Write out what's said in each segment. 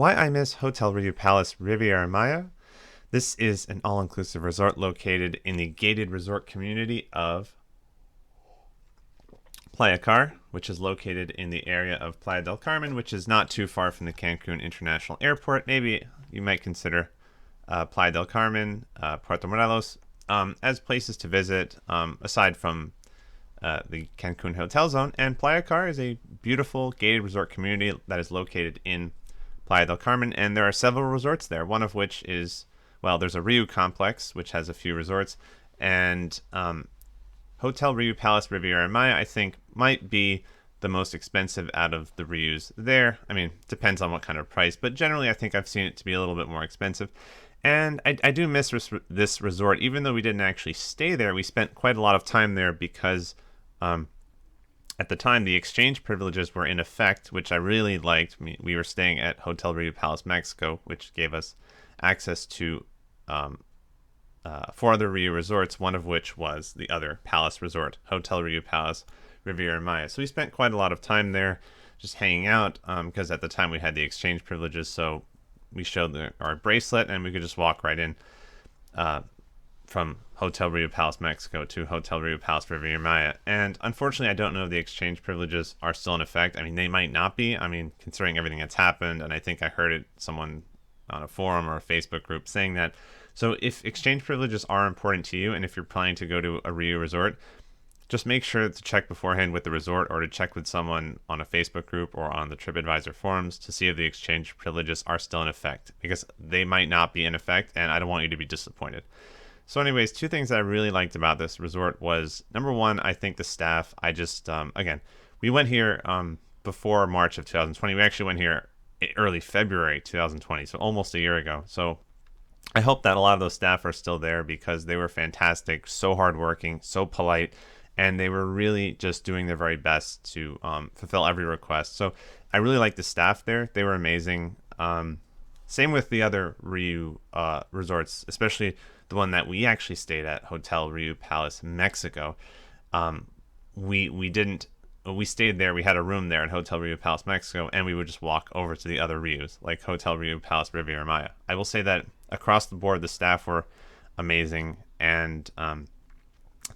Why I miss Hotel Ryu Palace Riviera Maya. This is an all-inclusive resort located in the gated resort community of Playa Car, which is located in the area of Playa del Carmen, which is not too far from the Cancun International Airport. Maybe you might consider Playa del Carmen, Puerto Morelos, as places to visit, aside from the Cancun Hotel Zone. And Playa Car is a beautiful gated resort community that is located in Playa del Carmen, and there are several resorts there, one of which is, well, there's a Ryu complex, which has a few resorts, and Hotel Ryu Palace Riviera Maya, I think, might be the most expensive out of the Ryus there. I mean, depends on what kind of price, but generally I think I've seen it to be a little bit more expensive. And I do miss this resort, even though we didn't actually stay there. We spent quite a lot of time there because at the time the exchange privileges were in effect, which I really liked. We were staying at Hotel Rio Palace Mexico, which gave us access to 4 other Rio resorts, one of which was the other Palace resort, Hotel Rio Palace Riviera Maya. So we spent quite a lot of time there just hanging out because at the time we had the exchange privileges, so we showed our bracelet and we could just walk right in from Hotel Rio Palace Mexico to Hotel Rio Palace Riviera Maya. And unfortunately, I don't know if the exchange privileges are still in effect. I mean, they might not be. I mean, considering everything that's happened, and I think I heard it someone on a forum or a Facebook group saying that. So if exchange privileges are important to you, and if you're planning to go to a Rio resort, just make sure to check beforehand with the resort or to check with someone on a Facebook group or on the TripAdvisor forums to see if the exchange privileges are still in effect, because they might not be in effect, and I don't want you to be disappointed. So anyways, 2 things that I really liked about this resort was, number one, I think the staff. I just, again, we went here before March of 2020. We actually went here early February 2020, so almost a year ago. So I hope that a lot of those staff are still there because they were fantastic, so hardworking, so polite, and they were really just doing their very best to fulfill every request. So I really like the staff there. They were amazing. Same with the other Ryu resorts, especially the one that we actually stayed at, Hotel Ryu Palace Mexico. We stayed there. We had a room there at Hotel Ryu Palace Mexico, and we would just walk over to the other Ryus, like Hotel Ryu Palace Riviera Maya. I will say that across the board, the staff were amazing, and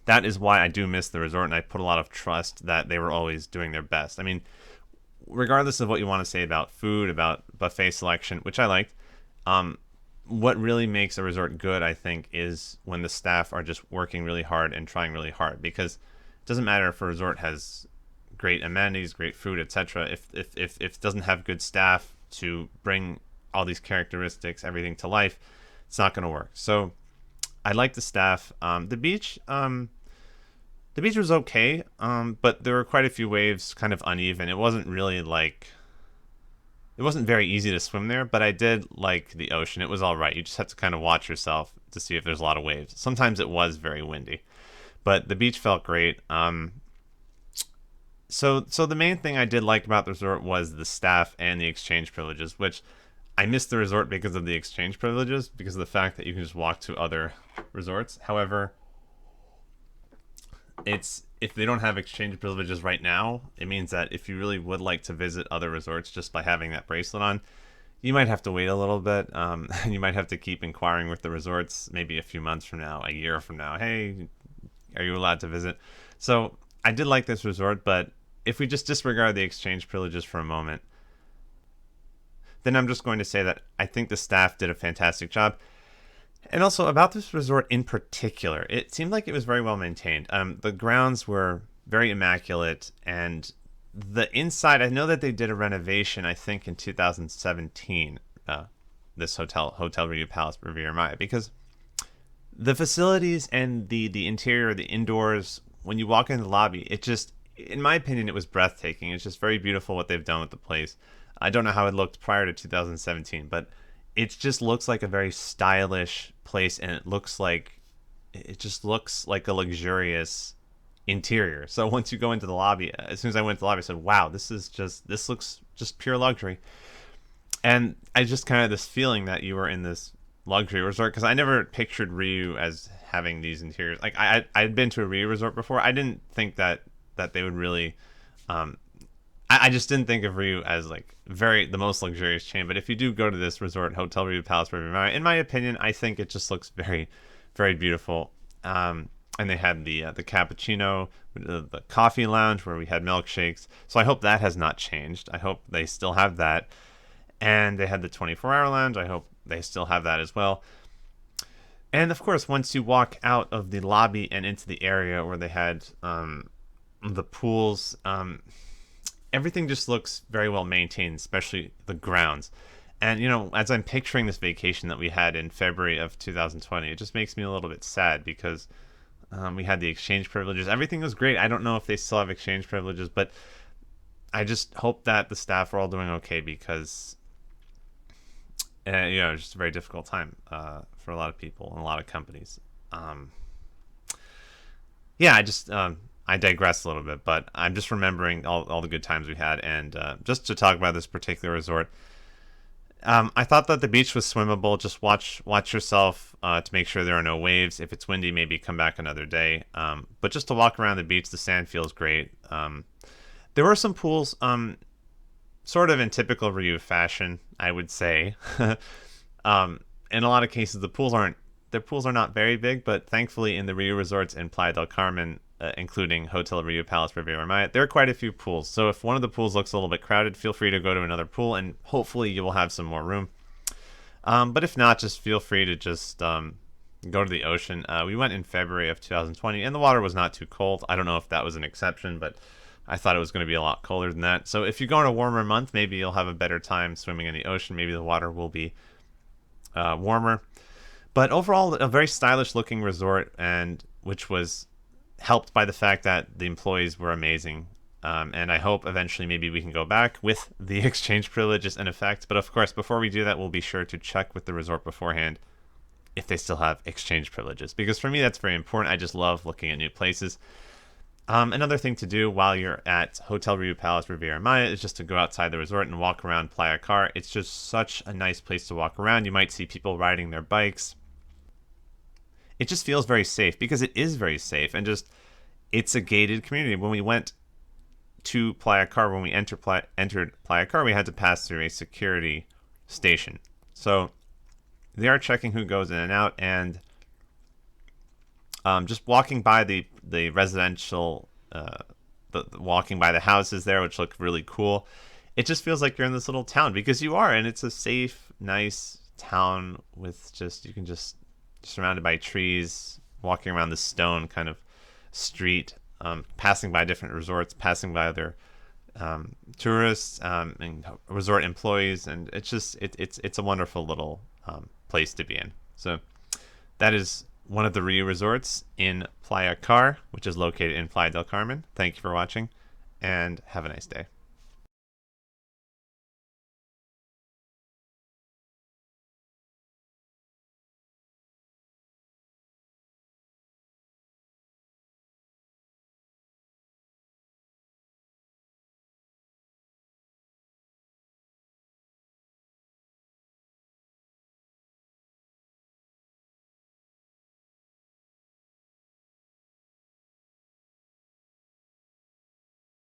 that is why I do miss the resort, and I put a lot of trust that they were always doing their best. I mean, regardless of what you want to say about food, about buffet selection, which I liked, what really makes a resort good, I think, is when the staff are just working really hard and trying really hard. Because it doesn't matter if a resort has great amenities, great food, etc. If it doesn't have good staff to bring all these characteristics, everything to life, it's not going to work. So I like the staff. The beach was okay, but there were quite a few waves, kind of uneven. It wasn't really like, it wasn't very easy to swim there, but I did like the ocean. It was all right. You just have to kind of watch yourself to see if there's a lot of waves. Sometimes it was very windy, but the beach felt great. So the main thing I did like about the resort was the staff and the exchange privileges, which I missed the resort because of the exchange privileges, because of the fact that you can just walk to other resorts. However, if they don't have exchange privileges right now, it means that if you really would like to visit other resorts just by having that bracelet on, you might have to wait a little bit. You might have to keep inquiring with the resorts maybe a few months from now, a year from now. Hey, are you allowed to visit? So I did like this resort, but if we just disregard the exchange privileges for a moment, then I'm just going to say that I think the staff did a fantastic job. And also about this resort in particular, it seemed like it was very well maintained. The grounds were very immaculate, and the inside, I know that they did a renovation, I think in 2017, this Hotel Rio Palace Riviera Maya, because the facilities and the interior, the indoors, when you walk in the lobby, it just, in my opinion, it was breathtaking. It's just very beautiful what they've done with the place. I don't know how it looked prior to 2017, but it just looks like a very stylish place, and it just looks like a luxurious interior. So once you go into the lobby, as soon as I went to the lobby, I said, wow, this looks just pure luxury. And I just kind of this feeling that you were in this luxury resort, because I never pictured Ryu as having these interiors. Like I'd been to a Ryu resort before. I didn't think that they would really I just didn't think of Ryu as like the most luxurious chain. But if you do go to this resort, Hotel Ryu Palace Riviera, in my opinion, I think it just looks very beautiful. And they had the cappuccino, the coffee lounge where we had milkshakes. So I hope that has not changed. I hope they still have that. And they had the 24-hour lounge. I hope they still have that as well. And of course, once you walk out of the lobby and into the area where they had the pools, everything just looks very well maintained, especially the grounds. And as I'm picturing this vacation that we had in February of 2020, it just makes me a little bit sad because we had the exchange privileges. Everything was great. I don't know if they still have exchange privileges, but I just hope that the staff are all doing okay because it's just a very difficult time for a lot of people and a lot of companies. Yeah, I digress a little bit, but I'm just remembering all the good times we had, and just to talk about this particular resort. I thought that the beach was swimmable. Just watch yourself to make sure there are no waves. If it's windy, maybe come back another day. But just to walk around the beach, the sand feels great. There were some pools, sort of in typical Ryu fashion, I would say. In a lot of cases, the pools are not very big, but thankfully in the Ryu resorts in Playa del Carmen, including Hotel Ryu Palace Riviera Maya, there are quite a few pools. So if one of the pools looks a little bit crowded, feel free to go to another pool, and hopefully you will have some more room. But if not, just feel free to just go to the ocean. We went in February of 2020, and the water was not too cold. I don't know if that was an exception, but I thought it was going to be a lot colder than that. So if you go in a warmer month, maybe you'll have a better time swimming in the ocean. Maybe the water will be warmer. But overall, a very stylish looking resort, and which was helped by the fact that the employees were amazing. And I hope eventually maybe we can go back with the exchange privileges in effect. But of course, before we do that, we'll be sure to check with the resort beforehand if they still have exchange privileges. Because for me, that's very important. I just love looking at new places. Another thing to do while you're at Hotel Ryu Palace Riviera Maya is just to go outside the resort and walk around Playa Car. It's just such a nice place to walk around. You might see people riding their bikes. It just feels very safe because it is very safe, and just it's a gated community. When we went to Playa Car, when we entered Playa Car, we had to pass through a security station. So they are checking who goes in and out, and just walking by the residential, walking by the houses there, which look really cool. It just feels like you're in this little town because you are, and it's a safe, nice town with you can just surrounded by trees, walking around the stone kind of street, passing by different resorts, passing by other tourists and resort employees, and it's a wonderful little place to be in. So that is one of the Ryu resorts in Playa Car, which is located in Playa del Carmen. Thank you for watching, and have a nice day.